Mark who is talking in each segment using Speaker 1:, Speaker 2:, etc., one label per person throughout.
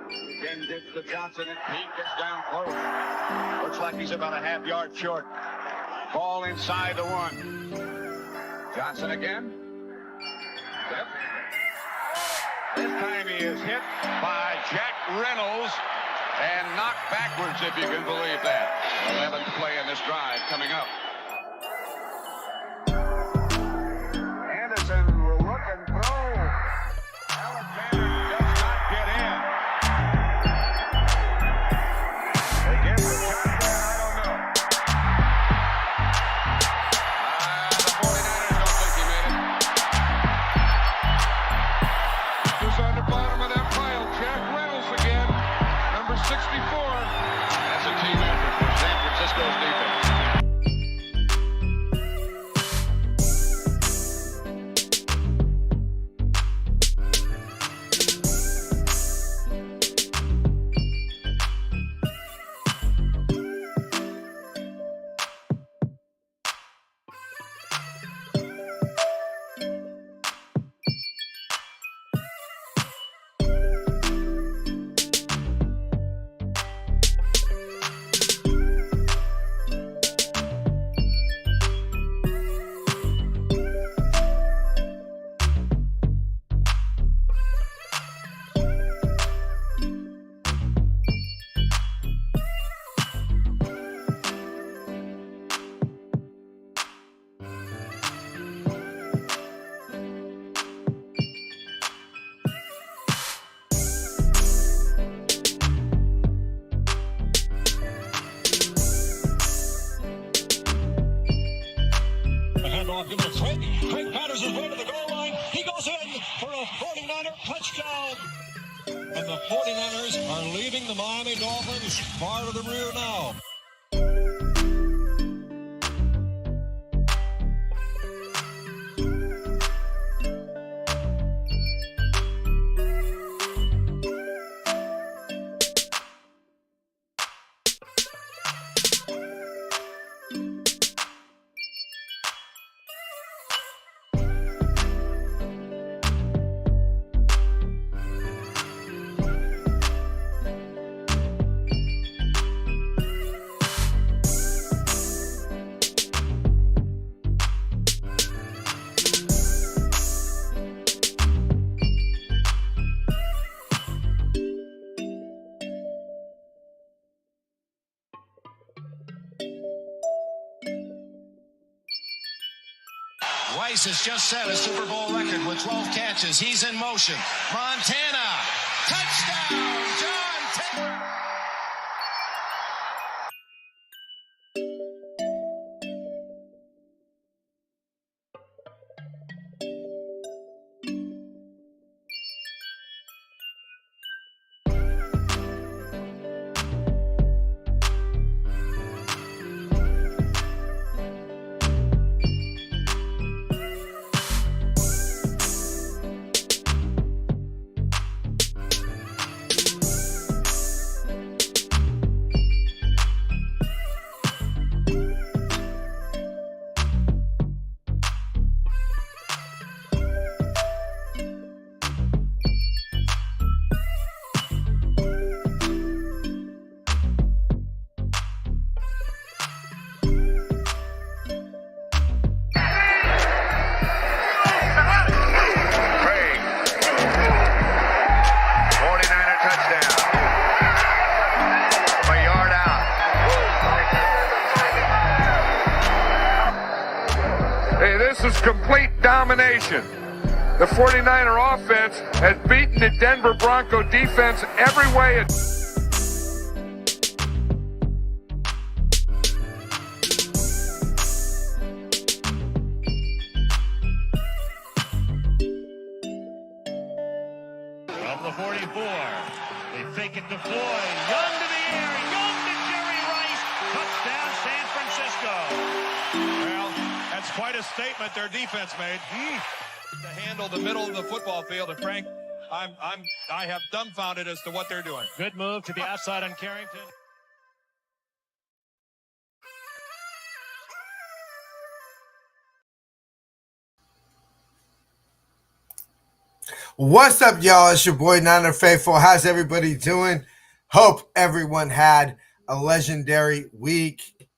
Speaker 1: Again, dips to Johnson, and he gets down close. Looks like he's about a half yard short. Ball inside the 1. Johnson again. Yep. This time he is hit by Jack Reynolds and knocked backwards, if you can believe that. 11th play in this drive coming up. Anderson will look and throw. Alexander does not get in. They give the shot there, I don't know. The 49ers don't think he made it. Who's on the bottom of that pile? Jack Reynolds again. Number 64. That's a team effort for San Francisco's defense.
Speaker 2: Craig Patterson's way to the goal line. He goes in for a 49er touchdown. And the 49ers are leaving the Miami Dolphins far to the rear now.
Speaker 3: Weiss has just set a Super Bowl record with 12 catches. He's in motion. Montana. Touchdown, John Taylor.
Speaker 1: This is complete domination. The 49er offense has beaten the Denver Bronco defense every way.
Speaker 2: From the 44, they fake it to Floyd. Young to the air, Young to Jerry Rice. Touchdown, San Francisco.
Speaker 4: Well, that's quite a statement their defense made. To handle the middle of the football field. And Frank, I have dumbfounded as to what they're doing.
Speaker 2: Good move to the outside on Carrington.
Speaker 5: What's up, y'all? It's your boy Niner Faithful. How's everybody doing? Hope everyone had a legendary week.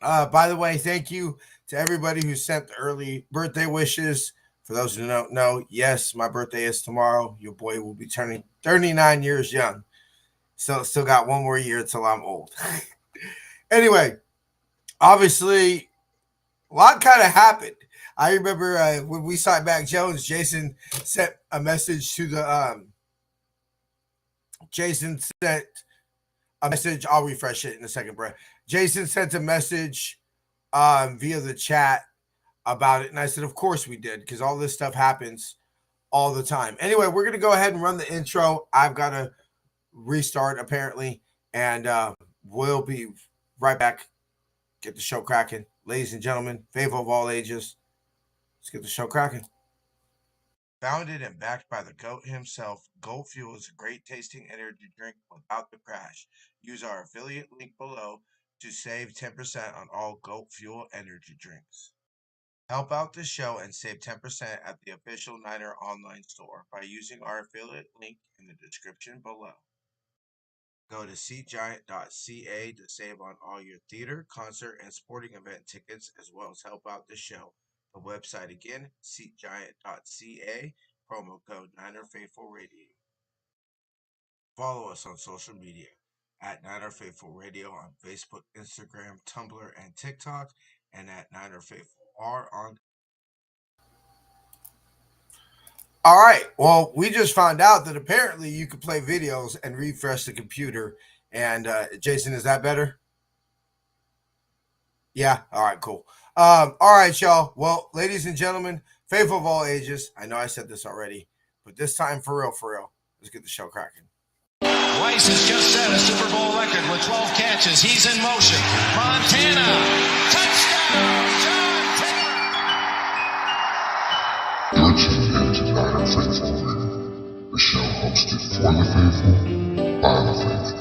Speaker 5: By the way, thank you to everybody who sent early birthday wishes. For those who don't know, yes, my birthday is tomorrow. Your boy will be turning 39 years young. So still got one more year till I'm old. Anyway, obviously, a lot kind of happened. I remember when we signed Mac Jones, Jason sent a message to the Jason sent a message. I'll refresh it in a second, bro. Jason sent a message via the chat about it. And I said, of course we did, because all this stuff happens all the time. Anyway, we're going to go ahead and run the intro. I've got to restart, apparently. And we'll be right back. Get the show cracking. Ladies and gentlemen, faithful of all ages, let's get the show cracking. Founded and backed by the GOAT himself, Goat Fuel is a great tasting energy drink without the crash. Use our affiliate link below to save 10% on all Goat Fuel energy drinks. Help out the show and save 10% at the official Niner online store by using our affiliate link in the description below. Go to seatgiant.ca to save on all your theater, concert, and sporting event tickets, as well as help out the show. The website again, seatgiant.ca, promo code NinerFaithfulRadio. Follow us on social media at Niner Faithful Radio on Facebook, Instagram, Tumblr, and TikTok, and at Niner Faithful R on. All right. Well, we just found out that apparently you could play videos and refresh the computer. And Jason, is that better? Yeah. All right, cool. All right, y'all. Well, ladies and gentlemen, faithful of all ages. I know I said this already, but this time for real, let's get the show cracking.
Speaker 3: Weiss has just set a Super Bowl record with 12 catches. He's in motion. Montana. Touchdown, John Taylor.
Speaker 6: You're tuned in to Niner Faithful Radio, the show hosted for the faithful, by the faithful.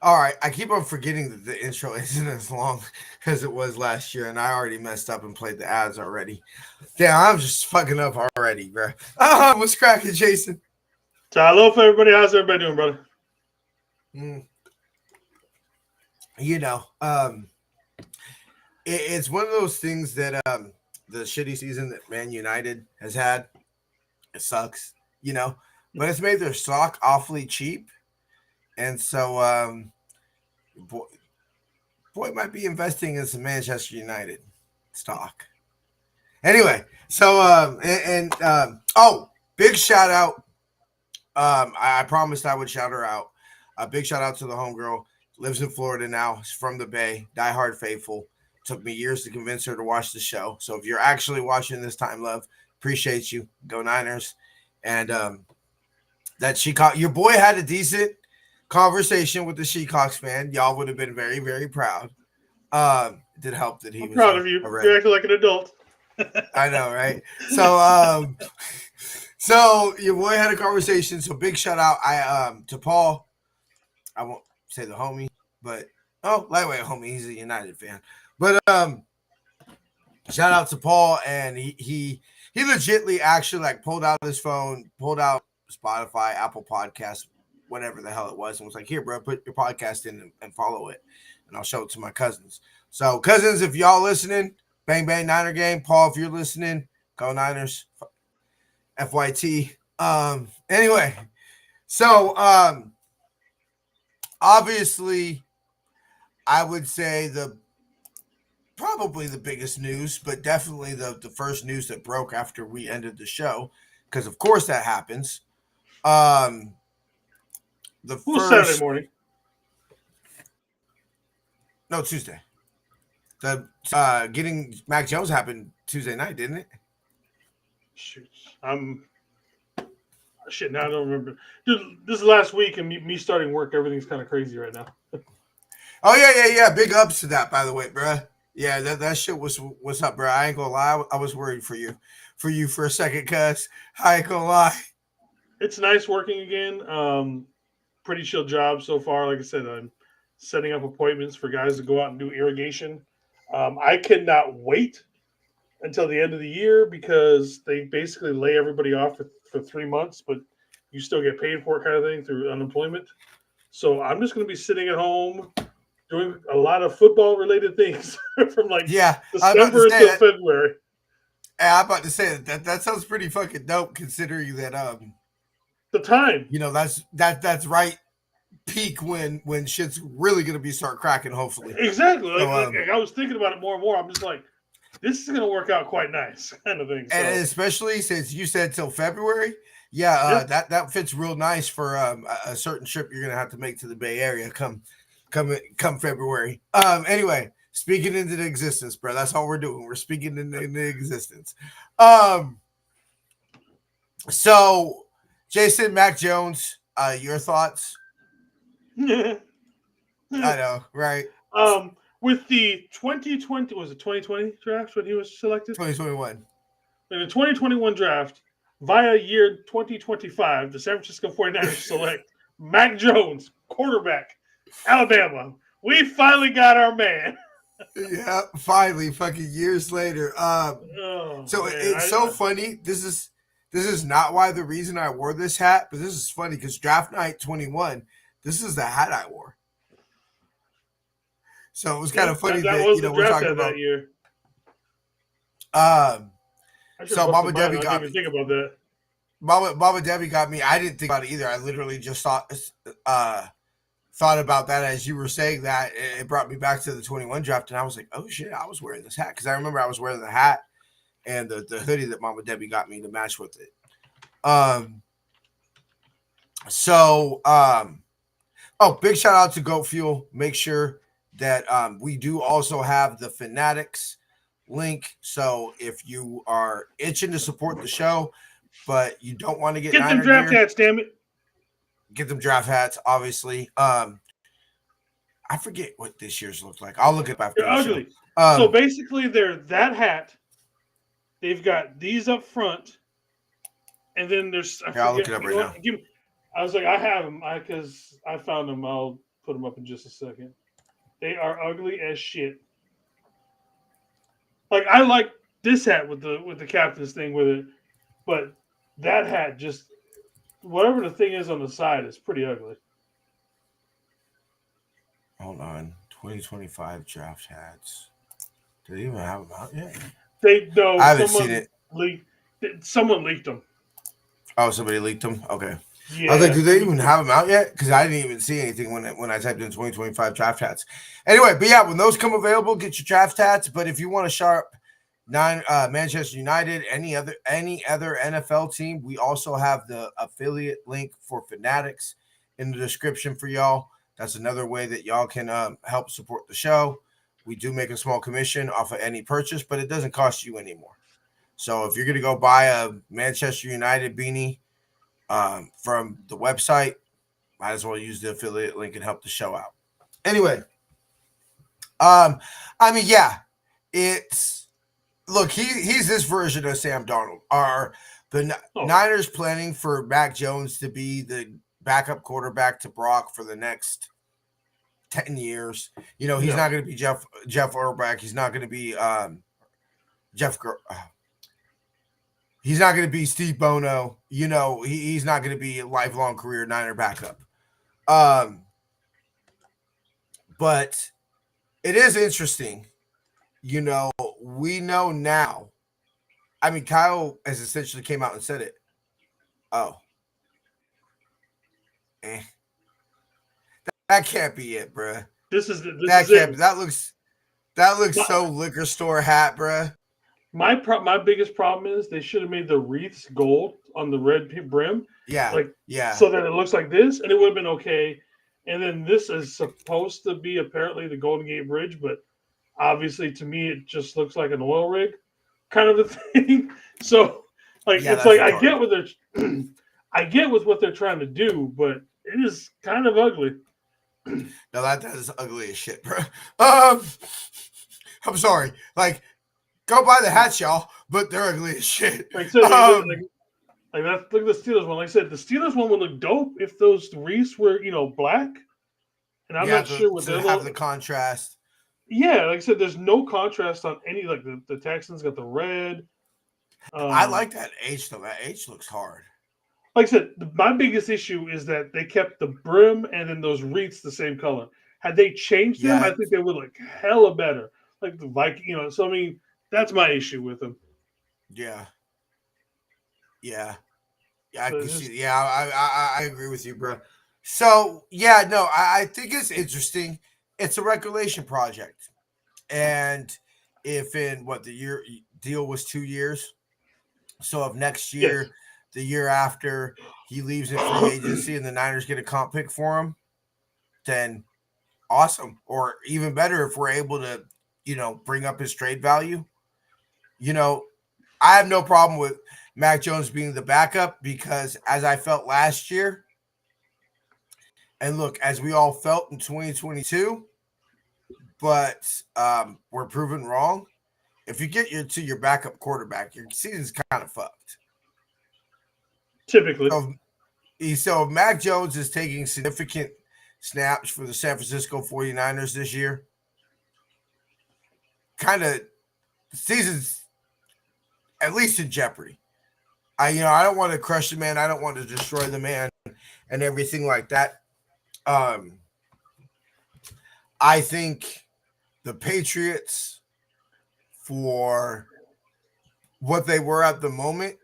Speaker 5: All right, I keep on forgetting that the intro isn't as long as it was last year, and I already messed up and played the ads already. Damn, I'm just fucking up already, bro. What's cracking, Jason?
Speaker 7: Hello, everybody. How's everybody doing, brother?
Speaker 5: You know, it's one of those things that the shitty season that Man United has had, it sucks, you know, but it's made their stock awfully cheap, and so boy might be investing in some Manchester United stock. Anyway, so big shout out. I promised I would shout her out. A big shout out to the homegirl. Lives in Florida now. She's from the Bay. Diehard faithful. Took me years to convince her to watch the show. So if you're actually watching this time, love, appreciate you. Go Niners. And that Shecock, your boy had a decent conversation with the Shecox fan. Y'all would have been very, very proud. It did help that he was
Speaker 7: proud of you. You're acting like an adult.
Speaker 5: I know, right? So so your boy had a conversation. So big shout out to Paul. I won't say the homie, but lightweight homie, he's a United fan. But shout out to Paul, and he legitly actually like pulled out his phone, pulled out Spotify, Apple Podcasts, whatever the hell it was, and was like, here, bro, put your podcast in and follow it. And I'll show it to my cousins. So cousins, if y'all listening, bang bang Niner game. Paul, if you're listening, go Niners. FYT. Anyway, so obviously I would say probably the biggest news, but definitely the first news that broke after we ended the show because of course that happens. The
Speaker 7: Who's
Speaker 5: first
Speaker 7: Saturday morning?
Speaker 5: No, Tuesday. The getting Mac Jones happened Tuesday night, didn't it?
Speaker 7: Shoot, shit. Now I don't remember. Dude, this last week and me starting work, everything's kind of crazy right now.
Speaker 5: Oh yeah. Big ups to that, by the way, bruh. Yeah, that shit was what's up, bro. I ain't gonna lie. I was worried for you for a second, cuz I ain't gonna lie.
Speaker 7: It's nice working again. Pretty chill job so far. Like I said, I'm setting up appointments for guys to go out and do irrigation. I cannot wait until the end of the year because they basically lay everybody off for 3 months, but you still get paid for it, kind of thing, through unemployment. So I'm just going to be sitting at home doing a lot of football related things from like December until February.
Speaker 5: Yeah, I'm about to say that sounds pretty fucking dope, considering that
Speaker 7: the time.
Speaker 5: You know, that's right peak when shit's really gonna be start cracking, hopefully.
Speaker 7: Exactly. Like I was thinking about it more and more. I'm just like, this is gonna work out quite nice, kind of thing. So.
Speaker 5: And especially since you said till February, that fits real nice for a certain trip you're gonna have to make to the Bay Area come February. Anyway, speaking into the existence, bro. That's all we're doing. We're speaking into existence. So Jason, Mac Jones, your thoughts?
Speaker 7: I
Speaker 5: know, right?
Speaker 7: With the 2020, was it 2020 draft when he was selected?
Speaker 5: 2021.
Speaker 7: In the 2021 draft, via year 2025, the San Francisco 49ers select Mac Jones, quarterback, Alabama. We finally got our man.
Speaker 5: Yeah, finally, fucking years later. It's so funny. This is not why the reason I wore this hat, but this is funny because draft night 21, this is the hat I wore. So it was kind of funny that
Speaker 7: was
Speaker 5: you know
Speaker 7: the
Speaker 5: we're
Speaker 7: draft
Speaker 5: talking about
Speaker 7: that year.
Speaker 5: So Mama Debbie got me.
Speaker 7: Think about that.
Speaker 5: Mama Debbie got me. I didn't think about it either. I literally just thought about that as you were saying that. It brought me back to the 21 draft, and I was like, oh shit, I was wearing this hat because I remember I was wearing the hat and the hoodie that Mama Debbie got me to match with it. Big shout out to Goat Fuel. Make sure that we do also have the Fanatics link. So if you are itching to support the show, but you don't want to get
Speaker 7: them draft hats, damn it.
Speaker 5: Get them draft hats, obviously. I forget what this year's looked like. I'll look it up after.
Speaker 7: They're ugly. So basically, they're that hat. They've got these up front, and then there's.
Speaker 5: I'll look it up right now.
Speaker 7: I was like, I have them because I found them. I'll put them up in just a second. They are ugly as shit. Like I like this hat with the captain's thing with it, but that hat just whatever the thing is on the side is pretty ugly.
Speaker 5: Hold on, 2025 draft hats. Do they even have them out yet?
Speaker 7: I
Speaker 5: haven't seen it.
Speaker 7: Someone leaked them.
Speaker 5: Oh, somebody leaked them. Okay.
Speaker 7: Yeah.
Speaker 5: I was like, do they even have them out yet? Because I didn't even see anything when I typed in 2025 draft hats. Anyway, but yeah, when those come available, get your draft hats. But if you want a sharp Manchester United, any other NFL team, we also have the affiliate link for Fanatics in the description for y'all. That's another way that y'all can help support the show. We do make a small commission off of any purchase, but it doesn't cost you anymore. So if you're going to go buy a Manchester United beanie from the website, might as well use the affiliate link and help the show out. Anyway, he's this version of Sam Darnold. Are the Niners planning for Mac Jones to be the backup quarterback to Brock for the next 10 years? You know, he's not going to be Jeff Urbeck. He's not going to be he's not going to be Steve Bono. You know, he's not going to be a lifelong career Niner backup. But it is interesting. You know, we know now. I mean, Kyle has essentially came out and said it. That can't be it, bruh. That looks so liquor store hat, bruh.
Speaker 7: My biggest problem is they should have made the wreaths gold on the red brim,
Speaker 5: Yeah,
Speaker 7: like
Speaker 5: yeah.
Speaker 7: so that it looks like this, and it would have been okay. And then this is supposed to be apparently the Golden Gate Bridge, but obviously to me it just looks like an oil rig kind of a thing. So like
Speaker 5: Yeah,
Speaker 7: it's
Speaker 5: that's
Speaker 7: like I get
Speaker 5: retarded.
Speaker 7: what they're I get with what they're trying to do, but it is kind of ugly.
Speaker 5: No, that is ugly as shit, bro. Um, I'm sorry. Like, go buy the hats, y'all, but they're ugly as shit.
Speaker 7: Like I said, like that. Look at the Steelers one. Like I said, the Steelers one would look dope if those wreaths were black. And I'm
Speaker 5: Yeah,
Speaker 7: not sure what
Speaker 5: to
Speaker 7: their
Speaker 5: have
Speaker 7: little
Speaker 5: the contrast.
Speaker 7: yeah. Like I said, there's no contrast on any. Like the Texans got the red.
Speaker 5: I like that H though. That H looks hard.
Speaker 7: Like I said, my biggest issue is that they kept the brim and then those wreaths the same color. Had they changed them, I
Speaker 5: Yeah,
Speaker 7: think they would look hella better. Like the Viking, So I mean, that's my issue with them.
Speaker 5: yeah, yeah, yeah. I
Speaker 7: So
Speaker 5: can
Speaker 7: it's just
Speaker 5: see. Yeah, I agree with you, bro. So yeah, no, I think it's interesting. It's a regulation project, and if in what the year deal was 2 years, so if next
Speaker 7: yes.
Speaker 5: year, the year after, he leaves in free agency and the Niners get a comp pick for him, then awesome. Or even better, if we're able to, bring up his trade value. You know, I have no problem with Mac Jones being the backup because as I felt last year, and look, as we all felt in 2022, but we're proven wrong. If you get your backup quarterback, your season's kind of fucked.
Speaker 7: Typically,
Speaker 5: So if Mac Jones is taking significant snaps for the San Francisco 49ers this year, kind of season's at least in jeopardy. I don't want to crush the man. I don't want to destroy the man and everything like that. Um, I think the Patriots, for what they were at the moment,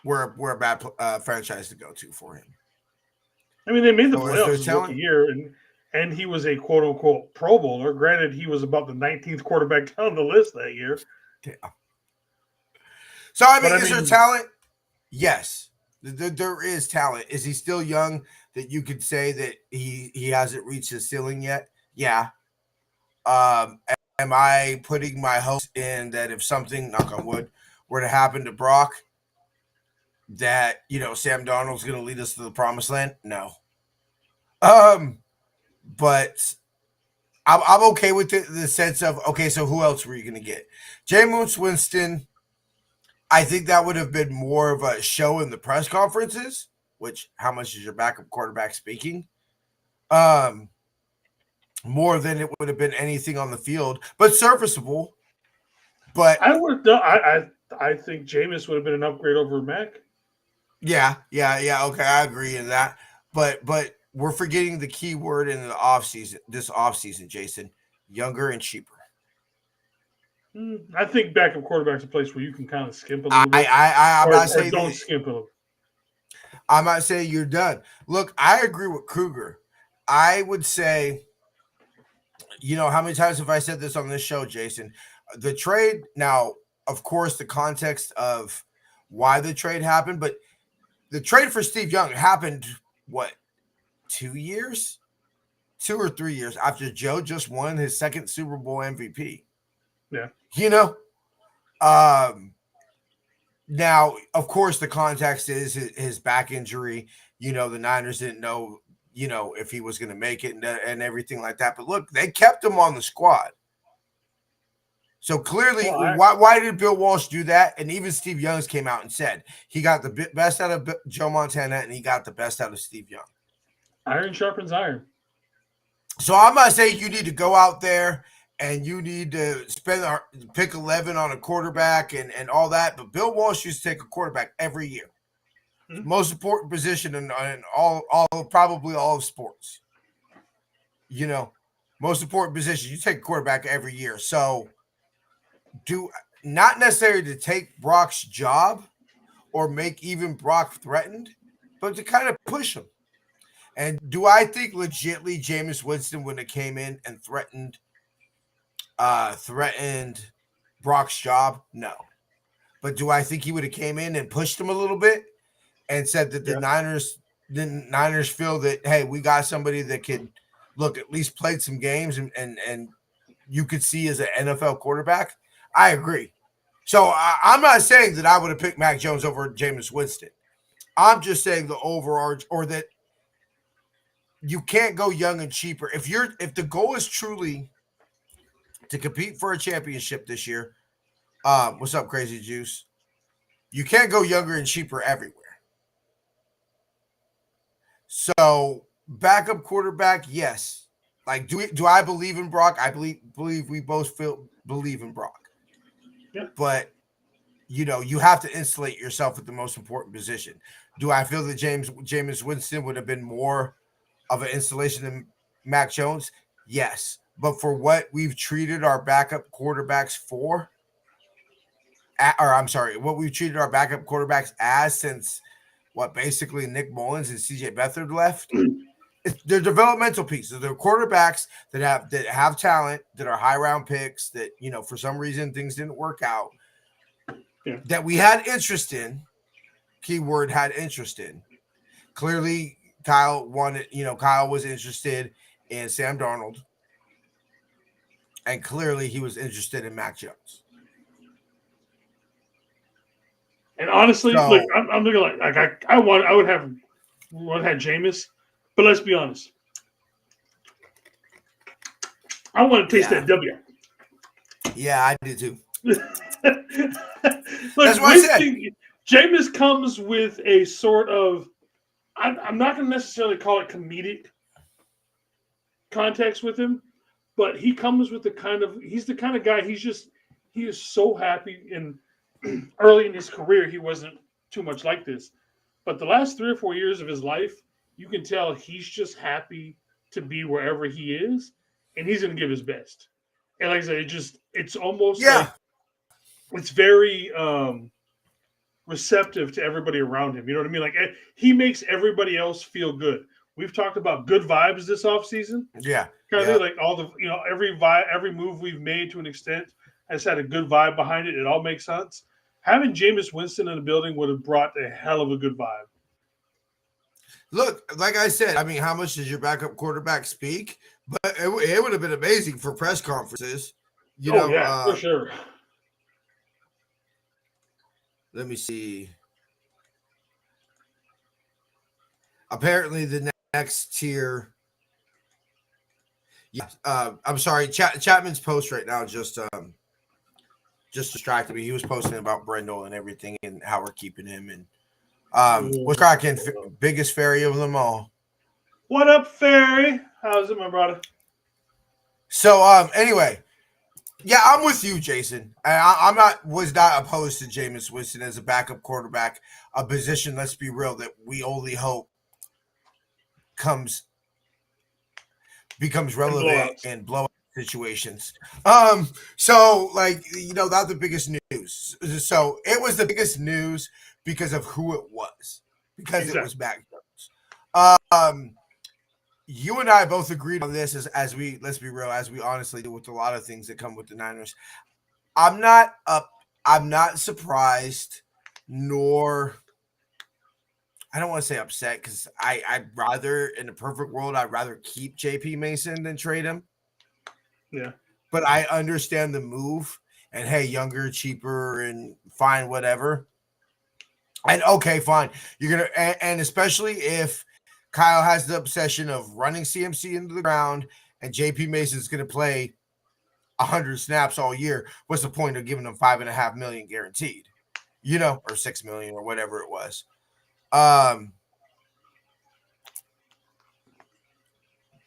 Speaker 5: we're a bad franchise to go to for him.
Speaker 7: I mean, they made the
Speaker 5: So is
Speaker 7: playoffs
Speaker 5: there
Speaker 7: his rookie
Speaker 5: talent?
Speaker 7: year, and he was a quote unquote Pro Bowler. Granted, he was about the 19th quarterback down the list that year.
Speaker 5: Yeah. So I
Speaker 7: But
Speaker 5: mean,
Speaker 7: I
Speaker 5: is there
Speaker 7: mean,
Speaker 5: talent? Yes, there is talent. Is he still young that you could say that he hasn't reached his ceiling yet? Yeah. Um, am I putting my hopes in that if something, knock on wood, were to happen to Brock, that Sam Darnold's going to lead us to the promised land? No. But I'm okay with the sense of, okay, so who else were you going to get? Jameis Winston. I think that would have been more of a show in the press conferences, which how much is your backup quarterback speaking? More than it would have been anything on the field, but serviceable. But
Speaker 7: I would no, I think Jameis would have been an upgrade over Mac.
Speaker 5: yeah. Okay, I agree in that. But we're forgetting the key word in the offseason, this offseason, Jason. Younger and cheaper.
Speaker 7: I think backup quarterback's a place where you can kind of skimp a
Speaker 5: I
Speaker 7: little
Speaker 5: I,
Speaker 7: bit,
Speaker 5: I I'm
Speaker 7: or
Speaker 5: not
Speaker 7: or
Speaker 5: saying
Speaker 7: don't
Speaker 5: that,
Speaker 7: skimp a little.
Speaker 5: I'm not saying you're done. Look, I agree with Kruger. I would say, how many times have I said this on this show, Jason? The trade, now, of course, the context of why the trade happened, but the trade for Steve Young happened, what, 2 years? 2 or 3 years after Joe just won his second Super Bowl MVP.
Speaker 7: Yeah.
Speaker 5: You know? Um, Now, of course, the context is his back injury. The Niners didn't know, if he was going to make it and everything like that. But look, they kept him on the squad. So clearly,
Speaker 7: Well,
Speaker 5: why did Bill Walsh do that? And even Steve Youngs came out and said he got the best out of Joe Montana and he got the best out of Steve Young.
Speaker 7: iron sharpens iron.
Speaker 5: So I'm not saying you need to go out there and you need to spend pick 11 on a quarterback and all that. But Bill Walsh used to take a quarterback every year. Most important position in probably all of sports. Most important position. You take a quarterback every year. So not necessarily to take Brock's job or make even Brock threatened, but to kind of push him. And do I think legitly Jameis Winston, when it came in and threatened Brock's job? No. But do I think he would have came in and pushed him a little bit and said that the Niners feel that, hey, we got somebody that could look at least played some games and you could see as an NFL quarterback? I agree. So I'm not saying that I would have picked Mac Jones over Jameis Winston. I'm just saying the overarch, or that you can't go young and cheaper. If the goal is truly to compete for a championship this year, what's up, Crazy Juice? You can't go younger and cheaper everywhere. So backup quarterback, yes. Like, do I believe in Brock? I believe we both believe in Brock.
Speaker 7: Yeah.
Speaker 5: But you have to insulate yourself at the most important position. Do I feel that Jameis Winston would have been more of an installation than Mac Jones? Yes. But for what we've treated our backup quarterbacks for, what we've treated our backup quarterbacks as since basically Nick Mullins and CJ Beathard left, they're developmental pieces. They're quarterbacks that have talent, that are high round picks, that for some reason things didn't work out.
Speaker 7: Yeah.
Speaker 5: That we had interest in. Keyword had interest in. Clearly, Kyle wanted. Kyle was interested in Sam Darnold, and clearly he was interested in Mac Jones.
Speaker 7: And honestly, look, I'm looking like I would have had Jameis, but let's be honest. I want to taste that W.
Speaker 5: Yeah, I do too.
Speaker 7: Look,
Speaker 5: that's what I said.
Speaker 7: Jameis comes with a sort of, I'm not going to necessarily call it comedic context with him, but he comes with he's the kind of guy, he is so happy. And early in his career, he wasn't too much like this. But the last 3 or 4 years of his life, you can tell he's just happy to be wherever he is, and he's going to give his best. And like I said, it's almost like it's very receptive to everybody around him. You know what I mean? Like, he makes everybody else feel good. We've talked about good vibes this offseason.
Speaker 5: Yeah.
Speaker 7: Kind of like all the, every move we've made to an extent has had a good vibe behind it. It all makes sense. Having Jameis Winston in the building would have brought a hell of a good vibe.
Speaker 5: Look, like I said, I mean, how much does your backup quarterback speak? But it would have been amazing for press conferences.
Speaker 7: For sure.
Speaker 5: Let me see. Apparently, the next tier. Yeah, I'm sorry. Chapman's post right now just distracted me. He was posting about Brendel and everything and how we're keeping him. And what's cracking? Biggest fairy of them all.
Speaker 7: What up, fairy? How's it, my brother?
Speaker 5: So anyway, yeah, I'm with you, Jason. I was not opposed to Jameis Winston as a backup quarterback, a position, let's be real, that we only hope becomes relevant in blowout situations. So not the biggest news. So it was the biggest news because of who it was, because it was Mac Jones. You and I both agreed on this as we, let's be real, as we honestly do with a lot of things that come with the Niners. I'm not surprised, nor I don't want to say upset, because I'd rather, in a perfect world, I'd rather keep JP Mason than trade him.
Speaker 7: Yeah.
Speaker 5: But I understand the move, and hey, younger, cheaper, and fine, whatever. And okay, fine. You're going to, and especially if Kyle has the obsession of running CMC into the ground and JP Mason's going to play 100 snaps all year, what's the point of giving him $5.5 million guaranteed, or $6 million or whatever it was.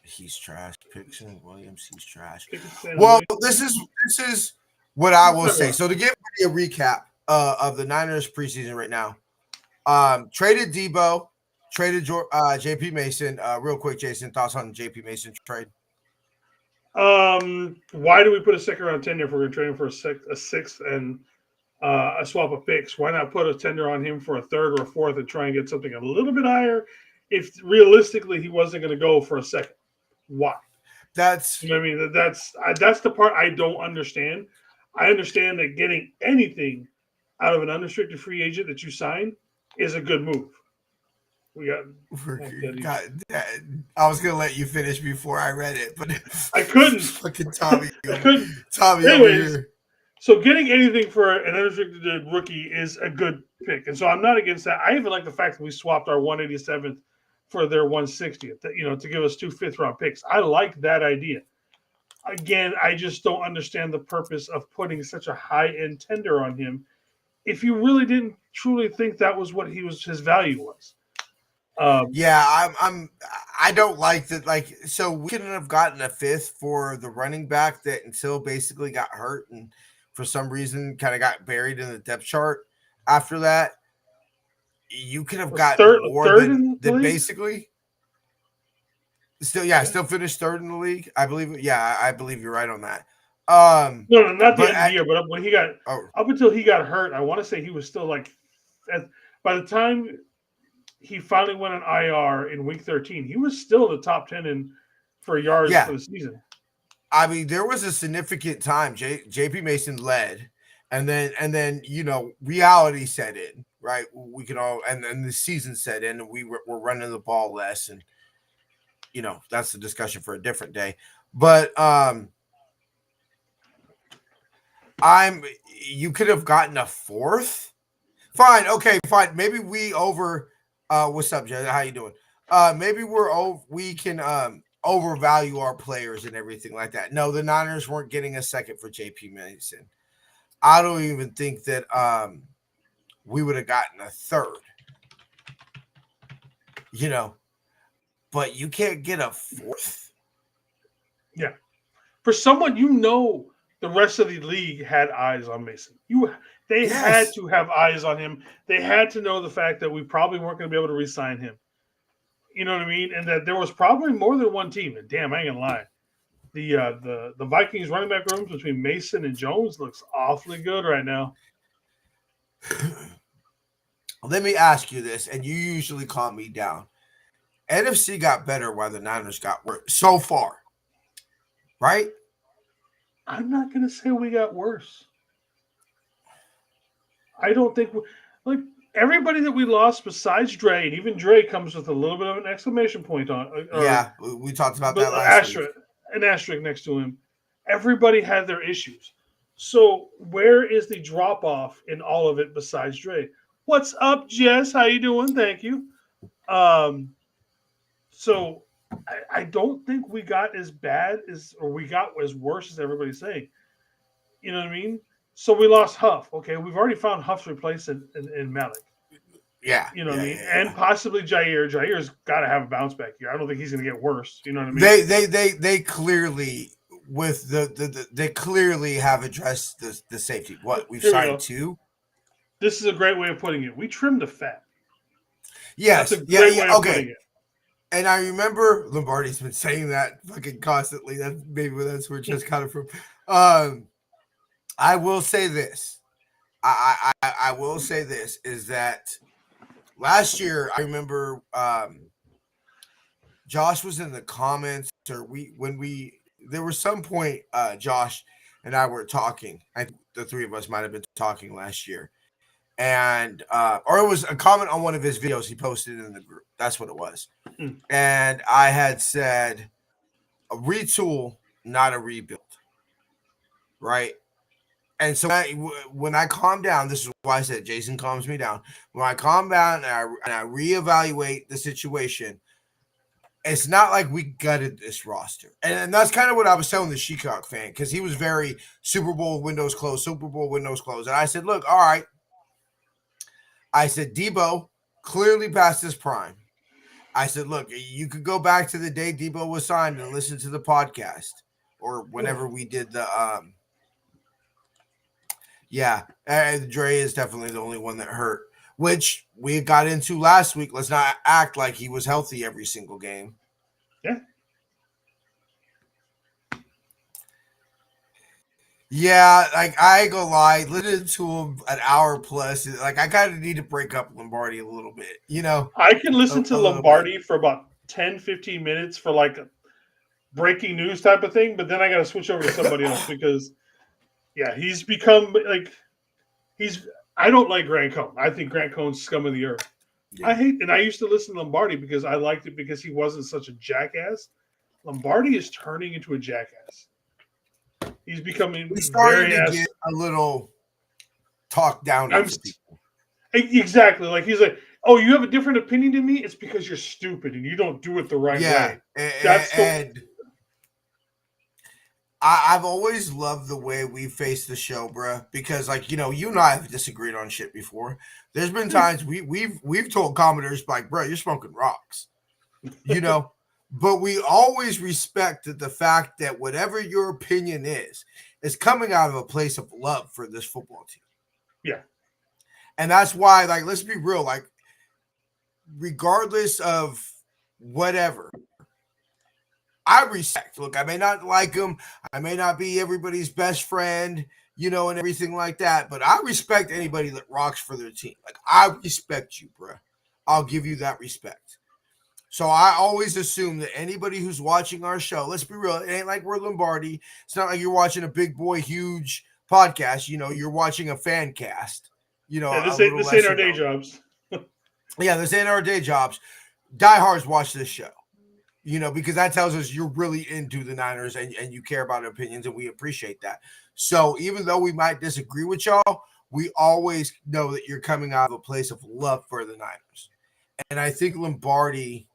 Speaker 5: He's trash. Pixon Williams, he's trash. Well, this is what I will say. So to give you a recap of the Niners preseason right now, traded Debo, traded JP Mason. Real quick, Jason, thoughts on the JP Mason trade?
Speaker 7: Why do we put a second round tender if we're going to trade him for a sixth and a swap of picks? Why not put a tender on him for a third or a fourth and try and get something a little bit higher if realistically he wasn't going to go for a second? Why?
Speaker 5: That's
Speaker 7: that's the part I don't understand. I understand that getting anything out of an unrestricted free agent that you sign is a good move. We got.
Speaker 5: God, I was gonna let you finish before I read it, but
Speaker 7: I couldn't.
Speaker 5: fucking
Speaker 7: I couldn't.
Speaker 5: Tommy over
Speaker 7: Anyways,
Speaker 5: here.
Speaker 7: so getting anything for an unrestricted rookie is a good pick, and so I'm not against that. I even like the fact that we swapped our 187th for their 160th. To give us 2 fifth-round picks. I like that idea. Again, I just don't understand the purpose of putting such a high-end tender on him if you really didn't truly think that was what his value was.
Speaker 5: Yeah, I don't like that. Like, so we couldn't have gotten a fifth for the running back that until basically got hurt and for some reason kind of got buried in the depth chart. After that, you could have gotten more than basically. Still finished third in the league. I believe. Yeah, I believe you're right on that.
Speaker 7: No, not the end of the year, but when he got up until he got hurt, I want to say he was still like. By the time he finally went on IR in week 13, he was still in the top 10 for yards for the season.
Speaker 5: I mean, there was a significant time JP Mason led, and then reality set in, right? We could all, and then the season set in, and we were running the ball less, and that's a discussion for a different day. But you could have gotten a fourth. Fine, okay, fine. Maybe we what's up, Jay? How you doing? Maybe we can overvalue our players and everything like that. No, the Niners weren't getting a second for JP Mason. I don't even think that we would have gotten a third. But you can't get a fourth.
Speaker 7: Yeah. For someone the rest of the league had eyes on Mason. They had to have eyes on him. They had to know the fact that we probably weren't going to be able to re-sign him. You know what I mean? And that there was probably more than one team. And damn, I ain't gonna lie. The Vikings running back rooms between Mason and Jones looks awfully good right now.
Speaker 5: Let me ask you this, and you usually calm me down. NFC got better while the Niners got worse so far, right?
Speaker 7: I'm not going to say we got worse. I don't think everybody that we lost besides Dre, and even Dre comes with a little bit of an exclamation point on.
Speaker 5: We talked about that last week.
Speaker 7: An asterisk next to him. Everybody had their issues. So where is the drop off in all of it besides Dre? What's up, Jess? How you doing? Thank you. So I don't think we got as bad or we got as worse as everybody's saying. You know what I mean? So we lost Huff. Okay, we've already found Huff's replacement in Malik.
Speaker 5: Yeah.
Speaker 7: You know what I mean? And possibly Jair. Jair's got to have a bounce back here. I don't think he's going to get worse. You know what I mean?
Speaker 5: They clearly they clearly have addressed the safety. What we've signed 2.
Speaker 7: This is a great way of putting it. We trimmed the fat.
Speaker 5: Yes.
Speaker 7: That's a great way of putting it.
Speaker 5: And I remember Lombardi's been saying that fucking constantly. Maybe that's where it just got it from. I will say this. I will say this is that last year I remember Josh was in the comments, or there was some point Josh and I were talking. The three of us might have been talking last year. And or it was a comment on one of his videos he posted in the group. That's what it was. And I had said a retool, not a rebuild. Right? And so when I calm down, this is why I said Jason calms me down. When I calm down and I reevaluate the situation, it's not like we gutted this roster. And that's kind of what I was telling the Shecock fan, because he was very Super Bowl windows closed. And I said, look, all right. I said, Debo clearly past his prime. I said, look, you could go back to the day Debo was signed and listen to the podcast or whenever we did the Dre is definitely the only one that hurt, which we got into last week. Let's not act like he was healthy every single game.
Speaker 7: Yeah.
Speaker 5: Yeah, like I ain't gonna lie, listening to him an hour plus, like I kind of need to break up Lombardi a little bit,
Speaker 7: I can listen to Lombardi for about 10, 15 minutes for like a breaking news type of thing, but then I got to switch over to somebody else because Yeah, he's become like he's. I don't like Grant Cohn. I think Grant Cohn's scum of the earth.
Speaker 5: Yeah.
Speaker 7: I used to listen to Lombardi because I liked it because he wasn't such a jackass. Lombardi is turning into a jackass. He's becoming
Speaker 5: He's starting
Speaker 7: very
Speaker 5: to get a little talked down
Speaker 7: I'm
Speaker 5: for people.
Speaker 7: exactly like he's like, oh, you have a different opinion than me. It's because you're stupid and you don't do it the right
Speaker 5: Yeah,
Speaker 7: way. That's the
Speaker 5: and I've always loved the way we face the show, bruh, because like you and I have disagreed on shit before. There's been times we've told commenters like, bro, you're smoking rocks, but we always respect the fact that whatever your opinion is coming out of a place of love for this football team.
Speaker 7: yeah.
Speaker 5: And that's why, like, let's be real, like, regardless of whatever, I respect. Look, I may not like him. I may not be everybody's best friend, and everything like that. But I respect anybody that rocks for their team. Like, I respect you, bro. I'll give you that respect. So I always assume that anybody who's watching our show, let's be real, it ain't like we're Lombardi. It's not like you're watching a big boy, huge podcast. You're watching a fan cast.
Speaker 7: Yeah,
Speaker 5: A
Speaker 7: this
Speaker 5: little
Speaker 7: ain't our
Speaker 5: lesser
Speaker 7: day
Speaker 5: known.
Speaker 7: jobs.
Speaker 5: Yeah, this ain't our day jobs. Diehards watch this show. Because that tells us you're really into the Niners and you care about opinions, and we appreciate that. So even though we might disagree with y'all, we always know that you're coming out of a place of love for the Niners. And I think Lombardi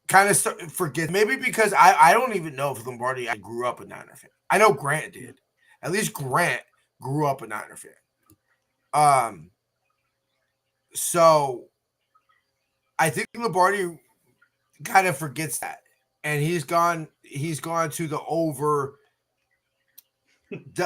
Speaker 5: kind of forgets, maybe because I don't even know if Lombardi grew up a Niner fan. I know Grant did. At least Grant grew up a Niner fan. So I think Lombardi kind of forgets that, and he's gone to the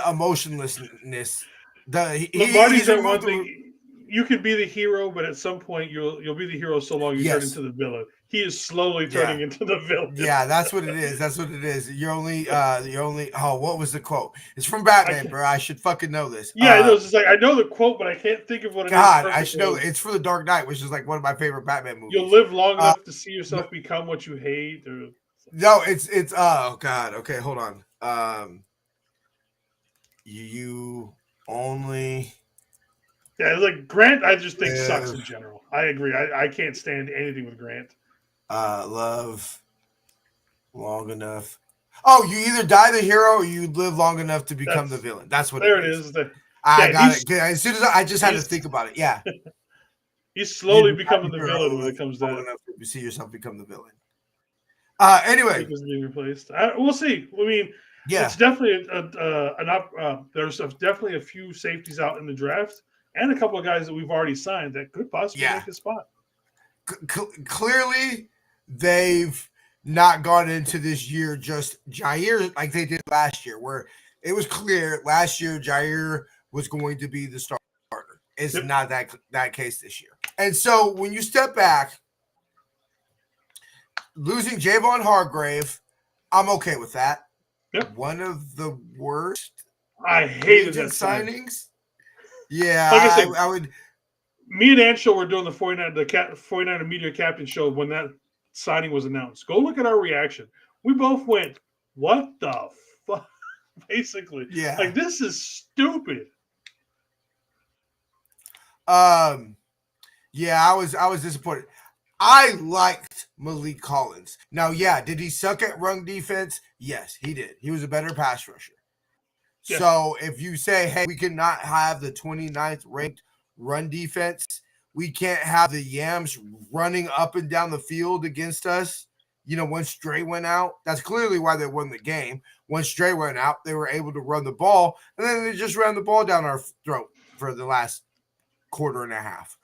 Speaker 5: emotionlessness.
Speaker 7: Lombardi's
Speaker 5: He's
Speaker 7: that one
Speaker 5: removed
Speaker 7: thing. You can be the hero, but at some point you'll be the hero so long you turn
Speaker 5: yes.
Speaker 7: into the villain. He is slowly turning
Speaker 5: Yeah.
Speaker 7: into the villain.
Speaker 5: Yeah, that's what it is. That's what it is. You're only what was the quote? It's from Batman, bro. I should fucking know this.
Speaker 7: Yeah, I know. It's just like I know the quote, but I can't think of what it is.
Speaker 5: God, I should know.
Speaker 7: Perfectly.
Speaker 5: It's for The Dark Knight, which is like one of my favorite Batman movies.
Speaker 7: You'll live long enough to see yourself become what you hate. Or
Speaker 5: no, it's oh God. Okay, hold on. You only
Speaker 7: yeah, it's like Grant. I just think sucks in general. I agree. I can't stand anything with Grant.
Speaker 5: Love long enough. Oh, you either die the hero or you live long enough to become the villain. That's what
Speaker 7: there
Speaker 5: it is.
Speaker 7: I
Speaker 5: got it. As soon as I just had to think about it. Yeah.
Speaker 7: He's slowly becoming the villain when it comes to
Speaker 5: long enough to see yourself become the villain. Anyway,
Speaker 7: being replaced. We'll see. I mean,
Speaker 5: yeah,
Speaker 7: it's definitely there's definitely a few safeties out in the draft, and a couple of guys that we've already signed that could possibly make a spot.
Speaker 5: Clearly, they've not gone into this year just Jair like they did last year, where it was clear last year Jair was going to be the starter. It's not that case this year. And so when you step back, losing Javon Hargrave, I'm okay with that.
Speaker 7: Yep.
Speaker 5: One of the worst
Speaker 7: I hated that
Speaker 5: signings. Yeah,
Speaker 7: like I said,
Speaker 5: I would.
Speaker 7: Me and Anshel were doing the 49er Media Captain show when that signing was announced. Go look at our reaction. We both went, "What the fuck?" Basically,
Speaker 5: yeah,
Speaker 7: like this is stupid.
Speaker 5: Yeah, I was disappointed. I liked Malik Collins. Now, yeah, did he suck at run defense? Yes, he did. He was a better pass rusher. Yeah. So if you say, hey, we cannot have the 29th ranked run defense, we can't have the Yams running up and down the field against us, once Dre went out, that's clearly why they won the game. Once Dre went out, they were able to run the ball, and then they just ran the ball down our throat for the last quarter and a half.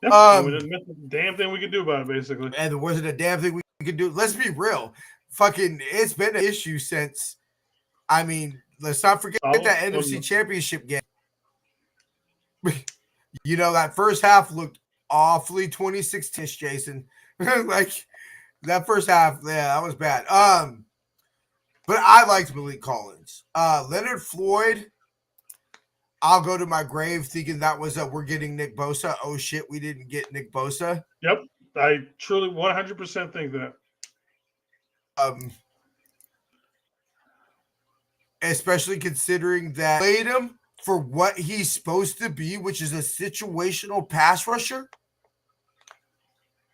Speaker 7: Yep, damn thing we could do about it, basically.
Speaker 5: And there wasn't a damn thing we could do. Let's be real. Fucking, it's been an issue since, let's not forget that NFC Championship game. That first half looked awfully 2016, Jason. Like, that first half, yeah, that was bad. But I liked Malik Collins. Leonard Floyd, I'll go to my grave thinking that was we're getting Nick Bosa. Oh shit, we didn't get Nick Bosa.
Speaker 7: Yep, I truly 100% think that.
Speaker 5: especially considering that played him for what he's supposed to be, which is a situational pass rusher,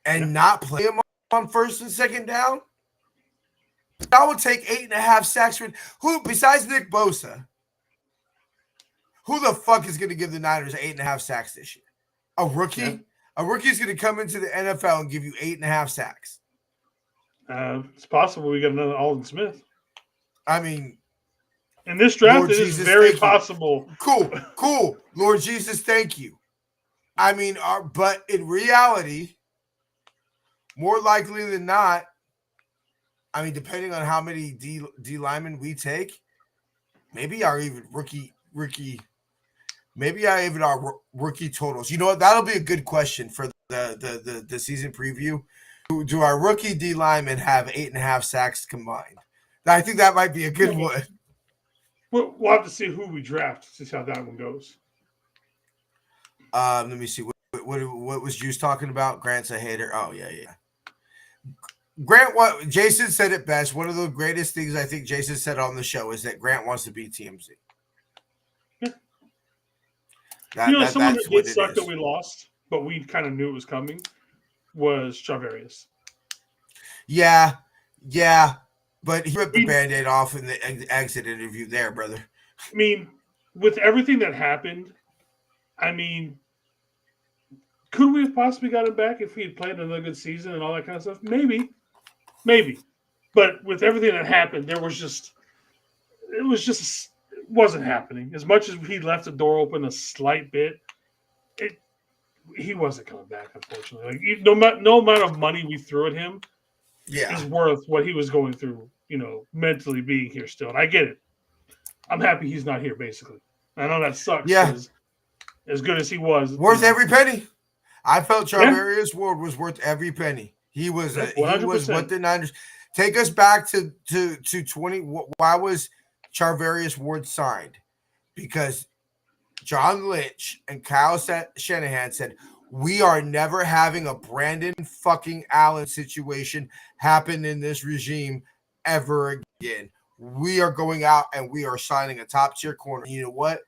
Speaker 5: and not play him on first and second down. I would take 8.5 sacks for who besides Nick Bosa. Who the fuck is going to give the Niners 8.5 sacks this year? A rookie? Yeah. A rookie's going to come into the NFL and give you 8.5 sacks.
Speaker 7: It's possible we got another Alden Smith.
Speaker 5: I mean,
Speaker 7: in this draft, Lord it Jesus, is very possible.
Speaker 5: Cool. Lord Jesus, thank you. I mean, but in reality, more likely than not, I mean, depending on how many D linemen we take, maybe our even rookie. Maybe even our rookie totals. You know what? That'll be a good question for the season preview. Do our rookie D linemen have 8.5 sacks combined? I think that might be a good one.
Speaker 7: We'll have to see who we draft to see how that one goes.
Speaker 5: Let me see. What was Juice talking about? Grant's a hater. Oh, yeah. Grant, what Jason said it best. One of the greatest things I think Jason said on the show is that Grant wants to be TMZ.
Speaker 7: Someone that did suck that we lost, but we kind of knew it was coming, was Charvarius.
Speaker 5: Yeah, but he ripped the Band-Aid off in the exit interview there, brother.
Speaker 7: I mean, with everything that happened, I mean, could we have possibly got him back if he had played another good season and all that kind of stuff? Maybe. But with everything that happened, it wasn't happening. As much as he left the door open a slight bit, he wasn't coming back, unfortunately. Like, no amount of money we threw at him is worth what he was going through, mentally being here still. And I get it. I'm happy he's not here, basically. I know that sucks.
Speaker 5: Yeah.
Speaker 7: As good as he was.
Speaker 5: Worth every penny. I felt Charvarius Ward was worth every penny. He was what the Niners – take us back to 20 – why was – Charvarius Ward signed? Because John Lynch and Kyle Shanahan said, we are never having a Brandon fucking Allen situation happen in this regime ever again. We are going out and we are signing a top tier corner. You know what?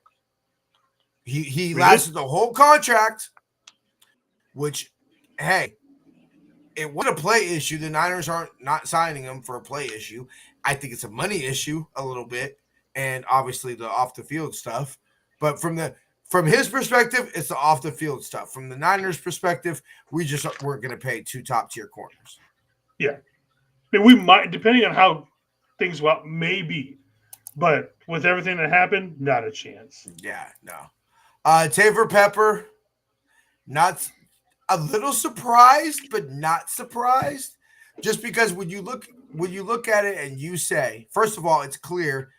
Speaker 5: He lasted the whole contract, which, hey, it wasn't a play issue. The Niners aren't not signing him for a play issue. I think it's a money issue a little bit, and obviously the off the field stuff. But from his perspective, it's the off the field stuff. From the Niners' perspective, we just weren't going to pay 2 top tier corners.
Speaker 7: Yeah, I mean, we might, depending on how things went, maybe, but with everything that happened, not a chance.
Speaker 5: Yeah, no. Taver Pepper, not a little surprised, but not surprised, just because when you look at it and you say, first of all, it's clear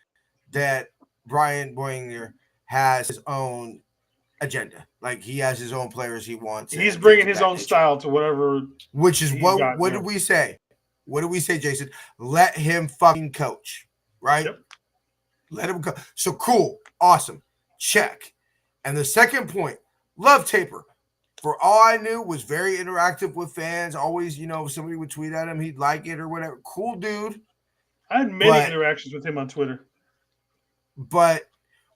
Speaker 5: that Brian Boehner has his own agenda. Like, he has his own players he wants.
Speaker 7: He's bringing his own style to whatever.
Speaker 5: Which is what did we say? What did we say, Jason? Let him fucking coach, right?
Speaker 7: Yep.
Speaker 5: Let him go. So cool. Awesome. Check. And the second point, love Taper. For all I knew, was very interactive with fans. Always, if somebody would tweet at him, he'd like it or whatever. Cool dude.
Speaker 7: I had many interactions with him on Twitter.
Speaker 5: But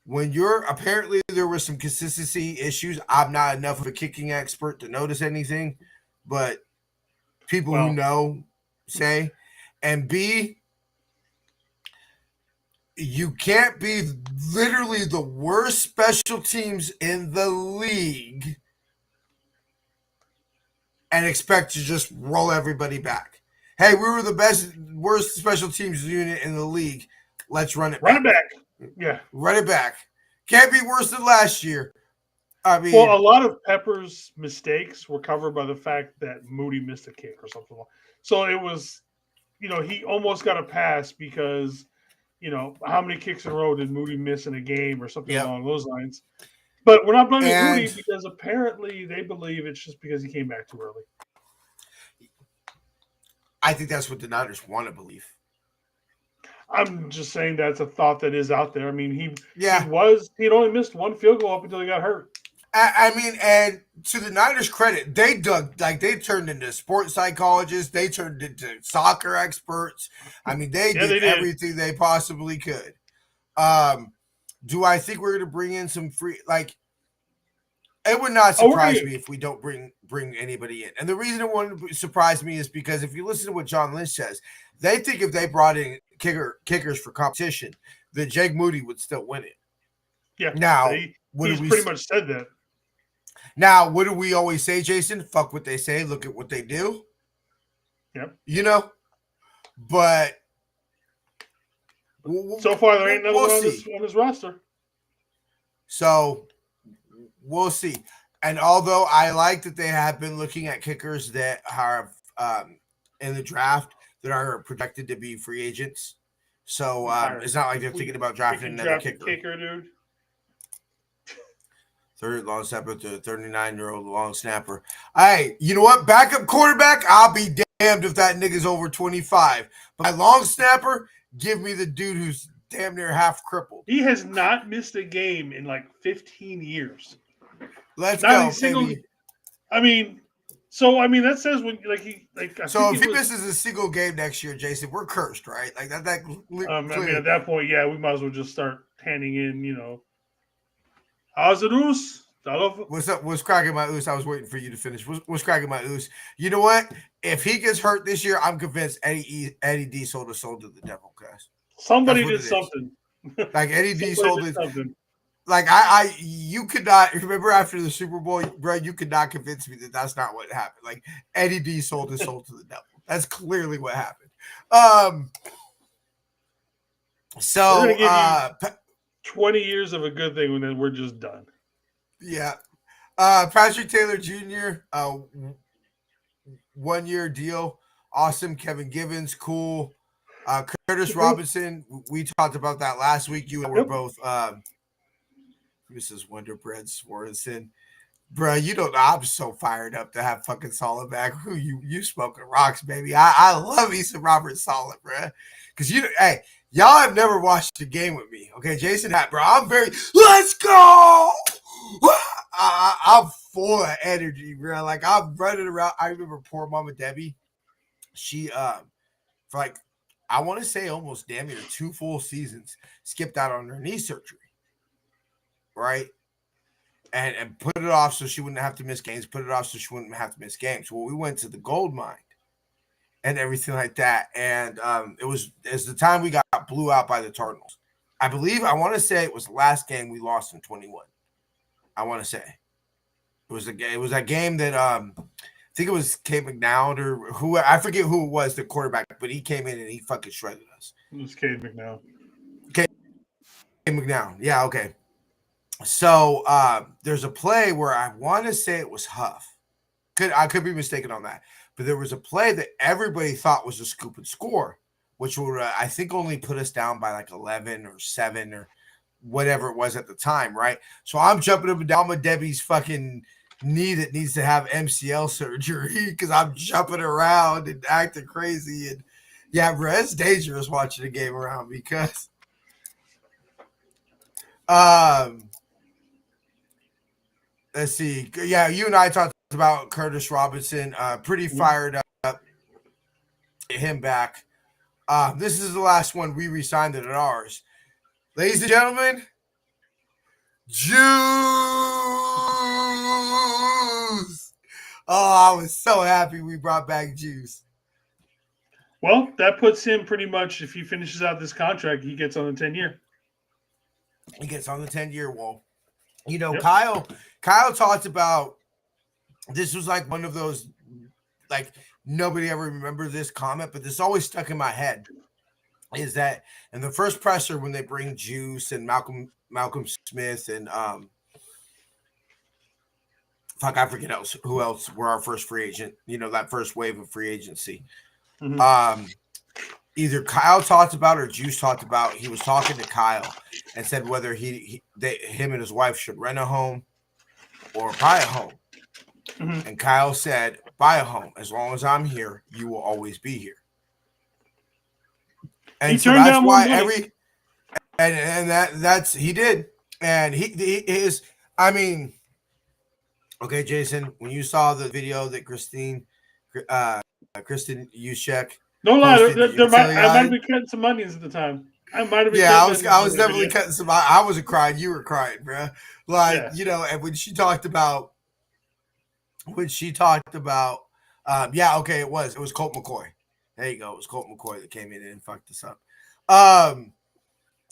Speaker 5: when apparently there were some consistency issues. I'm not enough of a kicking expert to notice anything, but people who know say. And B, you can't be literally the worst special teams in the league and expect to just roll everybody back. Hey, we were the worst special teams unit in the league. Let's run it back.
Speaker 7: Run it back. Yeah.
Speaker 5: Run it back. Can't be worse than last year. I mean,
Speaker 7: well, a lot of Pepper's mistakes were covered by the fact that Moody missed a kick or something. So it was, he almost got a pass because, how many kicks in a row did Moody miss in a game or something along those lines? But we're not blaming Moody because apparently they believe it's just because he came back too early.
Speaker 5: I think that's what the Niners want to believe.
Speaker 7: I'm just saying that's a thought that is out there. I mean, he'd only missed one field goal up until he got hurt.
Speaker 5: I mean, and to the Niners' credit, they turned into sports psychologists. They turned into soccer experts. I mean, they did everything they possibly could. Do I think we're going to bring in some free? Like, it would not surprise me if we don't bring anybody in. And the reason it wouldn't surprise me is because if you listen to what John Lynch says, they think if they brought in kickers for competition, that Jake Moody would still win it.
Speaker 7: Yeah.
Speaker 5: Now,
Speaker 7: he's pretty much said that.
Speaker 5: Now, what do we always say, Jason? Fuck what they say. Look at what they do.
Speaker 7: Yep.
Speaker 5: You know, but
Speaker 7: so far there ain't another one on this roster.
Speaker 5: So we'll see. And although I like that they have been looking at kickers that are in the draft that are projected to be free agents, so it's not like they're thinking about drafting another
Speaker 7: kicker, dude.
Speaker 5: Third long snapper to 39-year-old long snapper. Hey, you know what? Backup quarterback, I'll be damned if that nigga's over 25. But my long snapper, give me the dude who's damn near half crippled.
Speaker 7: He has not missed a game in like 15 years.
Speaker 5: Let's go, baby.
Speaker 7: I mean, that says when
Speaker 5: So if he misses a single game next year, Jason, we're cursed, right? Like that.
Speaker 7: I mean, at that point, yeah, we might as well just start handing in, how's it, Oos?
Speaker 5: What's up? What's cracking my Oos? I was waiting for you to finish. What's cracking my Oos? You know what? If he gets hurt this year, I'm convinced Eddie D sold his soul to the devil, guys.
Speaker 7: Somebody did something.
Speaker 5: Like Eddie D sold it.
Speaker 7: Something.
Speaker 5: Like you could not remember after the Super Bowl, bro. You could not convince me that that's not what happened. Like Eddie D sold his soul to the devil. That's clearly what happened. So
Speaker 7: 20 years of a good thing, and then we're just done.
Speaker 5: Yeah. Patrick Taylor Jr., 1-year deal. Awesome. Kevin Givens, cool. Curtis Robinson, we talked about that last week. You and I were both Mrs. Wonderbread Swarson. Bro, you don't know. I'm so fired up to have fucking Solid back. Who you smoking rocks, baby. I love me some Robert Solid, bro. Because hey, y'all have never watched a game with me. Okay, Jason had, bro. Let's go. I'm full of energy, bro. Like I'm running around. I remember poor Mama Debbie. She for like I want to say almost damn near 2 full seasons skipped out on her knee surgery. Right? And put it off so she wouldn't have to miss games, put it off so she wouldn't have to miss games. Well, we went to the gold mine and everything like that. And it was the time we got blew out by the Cardinals. I want to say it was the last game we lost in 21. I want to say it was that game that I think it was Kate McNown or who, I forget who it was, the quarterback, but he came in and he fucking shredded us.
Speaker 7: It was Kate McNown.
Speaker 5: Kate McNown. Yeah. Okay. So there's a play where I want to say it was Huff. I could be mistaken on that. But there was a play that everybody thought was a scoop and score, which would, I think, only put us down by like 11 or 7 or whatever it was at the time, right? So I'm jumping up and down with Debbie's fucking knee that needs to have MCL surgery because I'm jumping around and acting crazy. And yeah, bro, it's dangerous watching a game around because let's see. Yeah, you and I talked about Curtis Robinson. Pretty fired up. Get him back. This is the last one we re-signed it at ours. Ladies and gentlemen, Juice. Oh, I was so happy we brought back Juice.
Speaker 7: Well, that puts him pretty much, if he finishes out this contract, he gets on the 10-year.
Speaker 5: He gets on the 10-year wall. You know, yep. Kyle talked about, this was like one of those, like nobody ever remembered this comment, but this always stuck in my head, is that in the first presser when they bring Juice and Malcolm Smith and I forget who else were our first free agent, you know, that first wave of free agency. Mm-hmm. Either Kyle talked about or Juice talked about, he was talking to Kyle and said whether him and his wife should rent a home or buy a home. Mm-hmm. And Kyle said, buy a home. As long as I'm here, you will always be here. And so that's why that's he did. And he is, I mean, okay, Jason, when you saw the video that Kristen Juszczyk,
Speaker 7: no lie, I might have been cutting some onions at the time. I might have been.
Speaker 5: Yeah,
Speaker 7: getting
Speaker 5: I was
Speaker 7: there,
Speaker 5: definitely
Speaker 7: yeah.
Speaker 5: cutting some. I wasn't crying. You were crying, bro. Like
Speaker 7: Yeah.
Speaker 5: you know, and when she talked about yeah, okay, it was Colt McCoy. There you go. It was Colt McCoy that came in and fucked us up.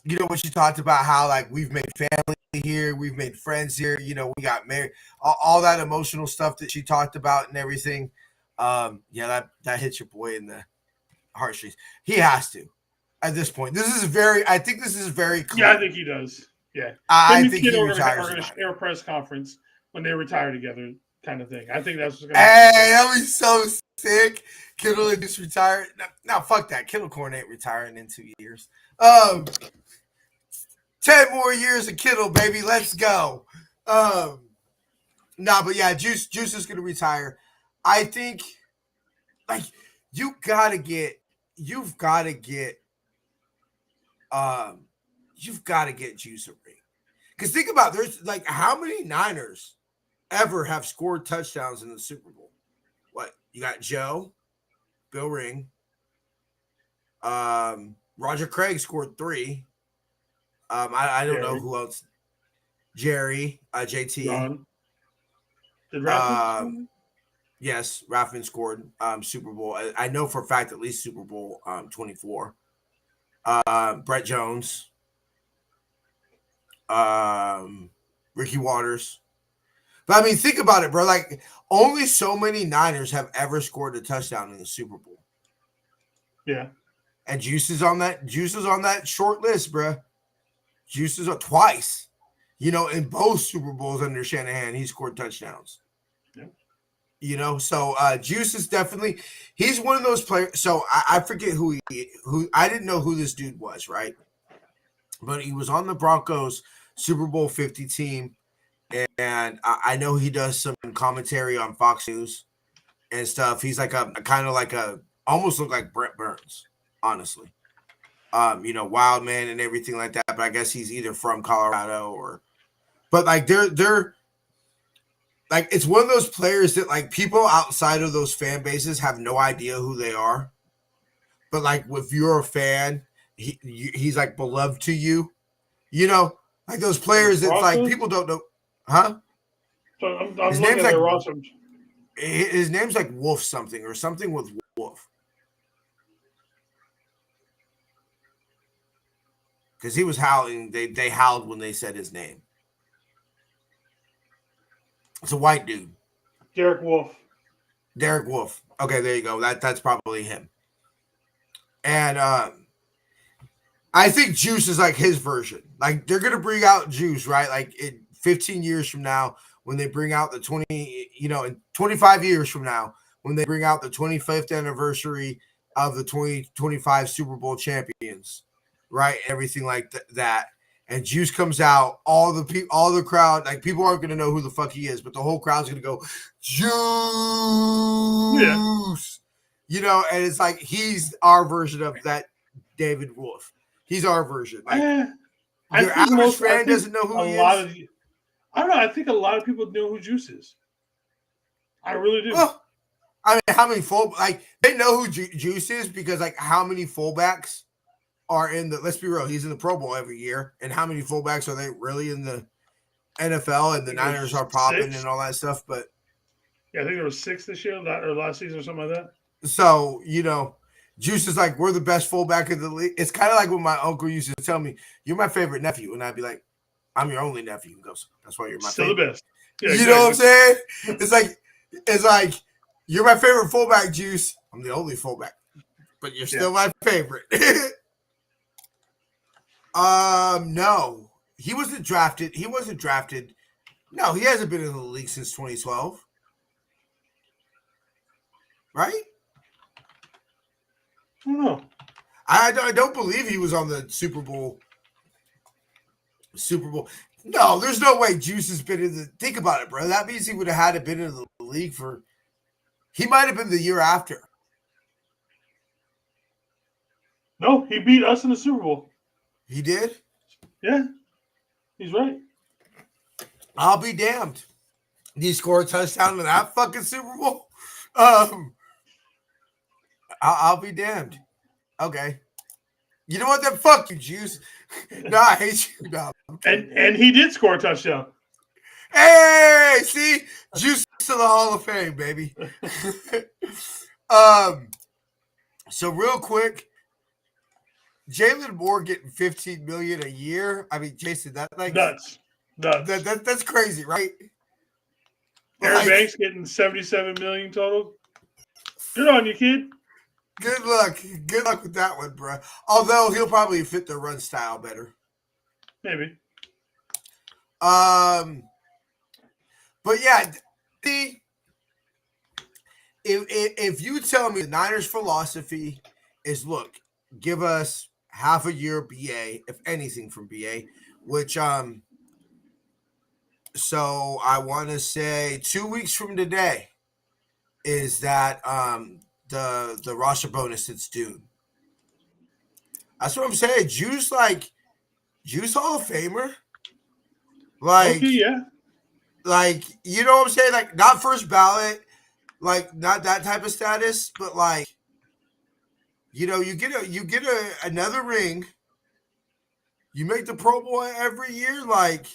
Speaker 5: You know, when she talked about how like we've made family here, we've made friends here. You know, we got married. All that emotional stuff that she talked about and everything. Yeah, that hits your boy in the heartstrings. He has to at this point. I think this is very clear.
Speaker 7: Yeah, I think he does. Yeah.
Speaker 5: I
Speaker 7: Him and
Speaker 5: think
Speaker 7: Kid
Speaker 5: he
Speaker 7: are
Speaker 5: retires
Speaker 7: going to
Speaker 5: tonight.
Speaker 7: share a press conference when they retire together, kind of thing. I think that's what's going to
Speaker 5: Hey,
Speaker 7: happen.
Speaker 5: that was so sick. Kittle and just retired. No, fuck that. Kittle Corn ain't retiring in 2 years. 10 more years of Kittle, baby. Let's go. But yeah, Juice is gonna retire. I think like you've gotta get you've gotta get Juice a ring. Because think about there's like how many Niners ever have scored touchdowns in the Super Bowl? What you got? Joe, Bill Ring, Roger Craig scored 3. I don't know
Speaker 7: Jerry,
Speaker 5: who else. Jerry, JT.
Speaker 7: Ron. Did Raffles?
Speaker 5: Yes, Raffman scored Super Bowl. I know for a fact at least Super Bowl 24. Brett Jones, Ricky Waters. But I mean, think about it, bro. Like, only so many Niners have ever scored a touchdown in the Super Bowl.
Speaker 7: Yeah.
Speaker 5: And Juice is on that short list, bro. Juice is twice. You know, in both Super Bowls under Shanahan, he scored touchdowns.
Speaker 7: Yeah.
Speaker 5: You know, so Juice is definitely he's one of those players. So I forget who I didn't know who this dude was, right? But he was on the Broncos Super Bowl 50 team, and I know he does some commentary on Fox News and stuff. He's like a kind of like a almost look like Brett Burns, honestly. You know, wild man and everything like that. But I guess he's either from Colorado or, but like they're like it's one of those players that like people outside of those fan bases have no idea who they are. But like if you're a fan, he's like beloved to you. You know, like those players that's like people don't know, huh?
Speaker 7: So I'm
Speaker 5: His
Speaker 7: looking
Speaker 5: name's
Speaker 7: at their
Speaker 5: like
Speaker 7: roster.
Speaker 5: his name's like Wolf something or something with Wolf. Because he was howling. They howled when they said his name. It's a white dude.
Speaker 7: Derek Wolf.
Speaker 5: Derek Wolf. Okay, there you go. That's probably him. And I think Juice is like his version. Like they're gonna bring out Juice, right? Like in 15 years from now, when they bring out the 20, you know, in 25 years from now, when they bring out the 25th anniversary of the 2025 Super Bowl champions, right? Everything like that. And Juice comes out, all the crowd, like people aren't gonna know who the fuck he is, but the whole crowd's gonna go, Juice.
Speaker 7: Yeah.
Speaker 5: You know, and it's like he's our version of that David Wolf. He's our version. Like your average fan doesn't know who he is.
Speaker 7: I don't know. I think a lot of people know who Juice is. I really do.
Speaker 5: Well, I mean, how many they know who Juice is because like how many fullbacks are in the? Let's be real, he's in the Pro Bowl every year, and how many fullbacks are they really in the NFL? And the Niners are popping
Speaker 7: 6.
Speaker 5: and all that stuff, but
Speaker 7: yeah, I think there was 6 this year, or last season, or something like that.
Speaker 5: So you know, Juice is like we're the best fullback in the league. It's kind of like when my uncle used to tell me, "You're my favorite nephew," and I'd be like, "I'm your only nephew." He goes, "That's why you're my
Speaker 7: Still
Speaker 5: favorite."
Speaker 7: the best. Yeah,
Speaker 5: you know what I'm saying? It's like you're my favorite fullback, Juice. I'm the only fullback, but you're still my favorite. No, he wasn't drafted. No, he hasn't been in the league since 2012, right?
Speaker 7: I don't know.
Speaker 5: I don't believe he was on the Super Bowl. No, there's no way Juice has been in the. Think about it, bro. That means he would have had to been in the league for. He might have been the year after.
Speaker 7: No, he beat us in the Super Bowl.
Speaker 5: He did?
Speaker 7: Yeah, he's right.
Speaker 5: I'll be damned. Did he score a touchdown in that fucking Super Bowl? I'll be damned. Okay. You know what? Then fuck you, Juice. No, I hate you. No, I'm kidding.
Speaker 7: And he did score a touchdown.
Speaker 5: Hey, see, Juice to the Hall of Fame, baby. So real quick, Jalen Moore getting $15 million a year. I mean, Jason,
Speaker 7: Nuts.
Speaker 5: That's crazy, right?
Speaker 7: Aaron
Speaker 5: Like,
Speaker 7: Banks getting $77 million total. Good on you, kid.
Speaker 5: good luck. Good luck with that one, bro. Although he'll probably fit the run style better.
Speaker 7: Maybe.
Speaker 5: But yeah, if you tell me the Niners' philosophy is, look, give us half a year BA, if anything from BA, which so I want to say 2 weeks from today is that the roster bonus that's due. That's what I'm saying. Juice Hall of Famer. Like,
Speaker 7: Okay, yeah.
Speaker 5: like, you know what I'm saying? Like, not first ballot, like not that type of status, but like, you know, you get another ring. You make the Pro Bowl every year. Like,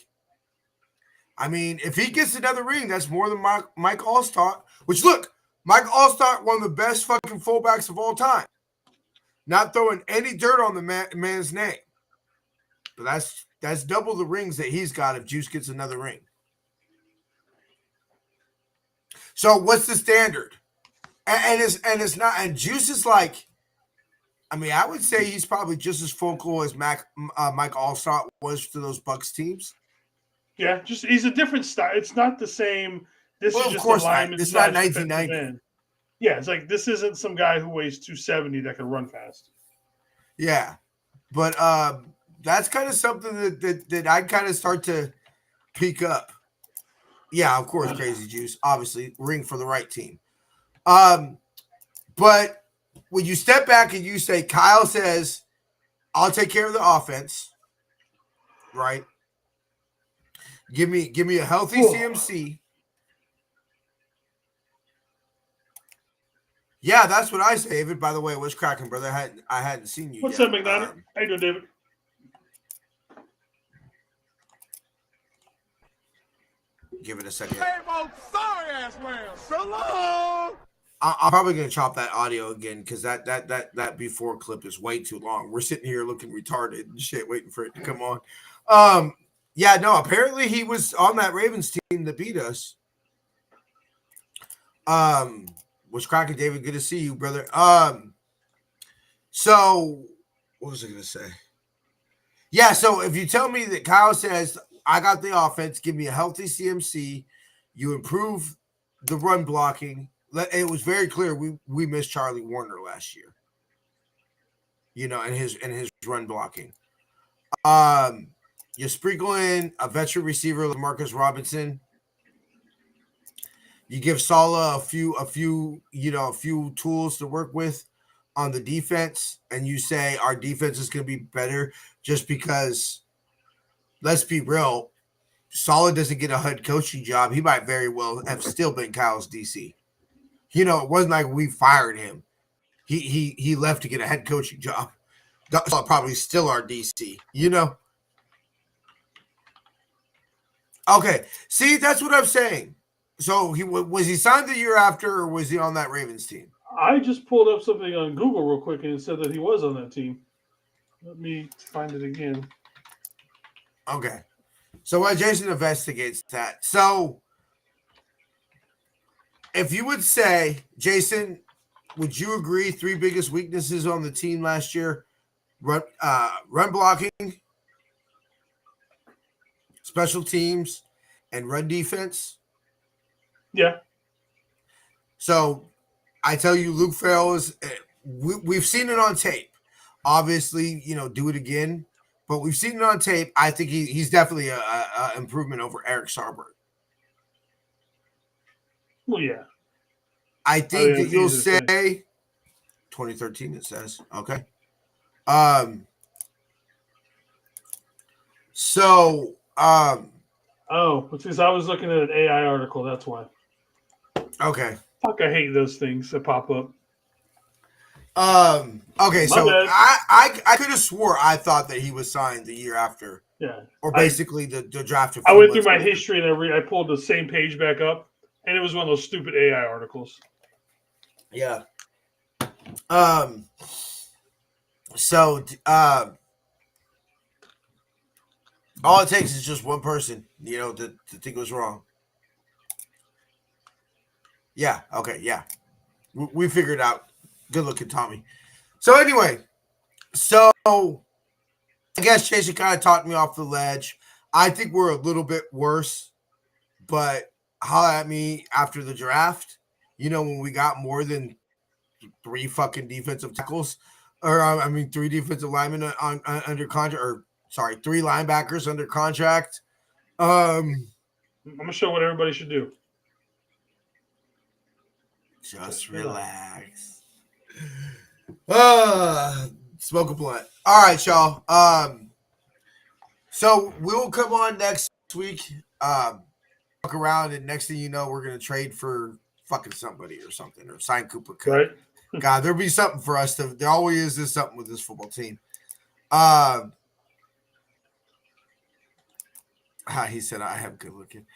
Speaker 5: I mean, if he gets another ring, that's more than Mike Allstott. Which, look, Mike Allstott, one of the best fucking fullbacks of all time. Not throwing any dirt on the man's name. But that's double the rings that he's got if Juice gets another ring. So what's the standard? And it's not. And Juice is like, I mean, I would say he's probably just as vocal as Mike Allstott was to those Bucks teams.
Speaker 7: Yeah, just he's a different style. It's not the same. This
Speaker 5: Well,
Speaker 7: is
Speaker 5: of
Speaker 7: just
Speaker 5: course
Speaker 7: a lineman.
Speaker 5: not. It's not 1990.
Speaker 7: Yeah, it's like this isn't some guy who weighs 270 that can run fast.
Speaker 5: Yeah, but that's kind of something that I kind of start to peak up. Yeah, of course, Crazy Juice, obviously ring for the right team. But when you step back and you say, Kyle says, "I'll take care of the offense," right? Give me a healthy CMC. Yeah, that's what I say. David, by the way, what's cracking, brother? I hadn't seen you
Speaker 7: What's
Speaker 5: yet.
Speaker 7: up, McDonald? How you doing, David?
Speaker 5: Give it a second.
Speaker 1: Hey, folks, sorry ass man. So long.
Speaker 5: I'm probably gonna chop that audio again because that before clip is way too long. We're sitting here looking retarded and shit, waiting for it to come on. Yeah, no. Apparently, he was on that Ravens team that beat us. Was cracking, David. Good to see you, brother. So what was I gonna say? Yeah, so if you tell me that Kyle says I got the offense, give me a healthy CMC, you improve the run blocking. It was very clear we missed Charlie Warner last year. You know, and his run blocking. You sprinkle in a veteran receiver like Marcus Robinson. You give Saleh a few tools to work with on the defense, and you say our defense is going to be better just because, let's be real, Saleh doesn't get a head coaching job. He might very well have still been Kyle's DC. You know, it wasn't like we fired him. He left to get a head coaching job. That's probably still our DC, you know? Okay. See, that's what I'm saying. So was he signed the year after, or was he on that Ravens team?
Speaker 7: I just pulled up something on Google real quick and it said that he was on that team. Let me find it again.
Speaker 5: Okay. So while Jason investigates that, so if you would say, Jason, would you agree 3 biggest weaknesses on the team last year? Run blocking, special teams, and run defense?
Speaker 7: Yeah.
Speaker 5: So I tell you, Luke Farrell is, we've seen it on tape. Obviously, you know, do it again, but we've seen it on tape. I think he's definitely a improvement over Eric Sarbert.
Speaker 7: Well, yeah.
Speaker 5: I think that you'll say 2013, it says. Okay.
Speaker 7: Oh, it's because I was looking at an AI article. That's why.
Speaker 5: Okay.
Speaker 7: Fuck, I hate those things that pop up.
Speaker 5: Okay,
Speaker 7: My
Speaker 5: so
Speaker 7: bad.
Speaker 5: I could have swore I thought that he was signed the year after,
Speaker 7: Yeah.
Speaker 5: or basically the draft.
Speaker 7: I went through my history and I pulled the same page back up, and it was one of those stupid AI articles.
Speaker 5: Yeah. So all it takes is just one person, to think it was wrong. Yeah. Okay. Yeah. We figured it out. Good looking, Tommy. So anyway, I guess Jason kind of talked me off the ledge. I think we're a little bit worse, but holla at me after the draft. When we got more than 3 fucking defensive tackles, or 3 defensive linemen on under contract, or sorry, 3 linebackers under contract.
Speaker 7: I'm gonna show what everybody should do.
Speaker 5: Just relax. Smoke a blunt. All right, y'all. So we'll come on next week. Walk around, and next thing you know, we're gonna trade for fucking somebody or something, or sign Cooper Kupp.
Speaker 7: Right?
Speaker 5: God, there'll be something for us to. There always is something with this football team. He said I am good looking.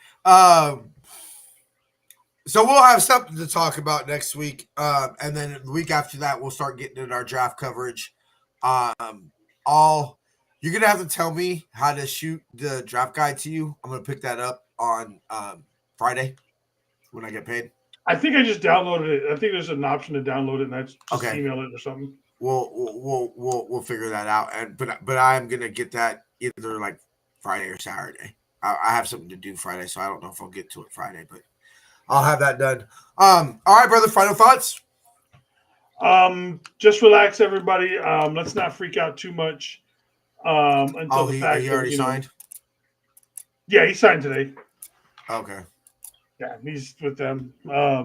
Speaker 5: So we'll have something to talk about next week, and then the week after that, we'll start getting in our draft coverage. You're gonna have to tell me how to shoot the draft guide to you. I'm gonna pick that up on Friday when I get paid.
Speaker 7: I think I just downloaded it. I think there's an option to download it, and that's just
Speaker 5: Okay.
Speaker 7: email it or something.
Speaker 5: We'll figure that out, but I'm gonna get that either like Friday or Saturday. I have something to do Friday, so I don't know if I'll get to it Friday, but I'll have that done. All right, brother. Final thoughts.
Speaker 7: Just relax, everybody. Let's not freak out too much. Until the fact
Speaker 5: he
Speaker 7: that,
Speaker 5: already signed.
Speaker 7: Yeah, he signed today.
Speaker 5: Okay.
Speaker 7: Yeah, he's with them. Yeah,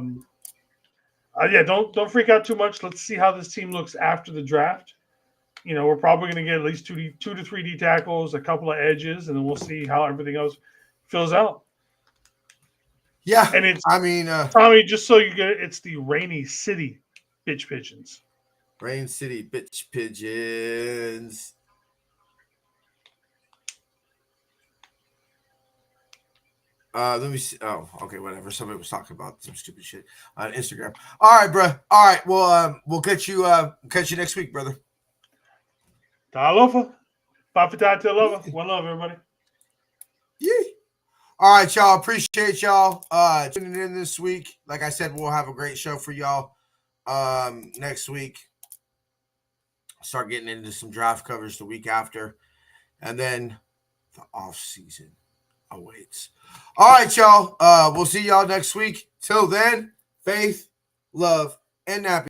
Speaker 7: don't freak out too much. Let's see how this team looks after the draft. We're probably going to get at least 2 to 3 D tackles, a couple of edges, and then we'll see how everything else fills out.
Speaker 5: Yeah,
Speaker 7: and it's Tommy. Just so you get it, it's the Rainy City Bitch Pigeons.
Speaker 5: Rain City Bitch Pigeons. Let me see. Oh, okay, whatever. Somebody was talking about some stupid shit on Instagram. All right, bro. All right, well, we'll catch you next week, brother.
Speaker 7: Talofa. Papita Telova. One love, everybody.
Speaker 5: Yeah. All right, y'all. Appreciate y'all tuning in this week. Like I said, we'll have a great show for y'all next week. Start getting into some draft coverage the week after. And then the off season awaits. All right, y'all. We'll see y'all next week. Till then, faith, love, and nappy.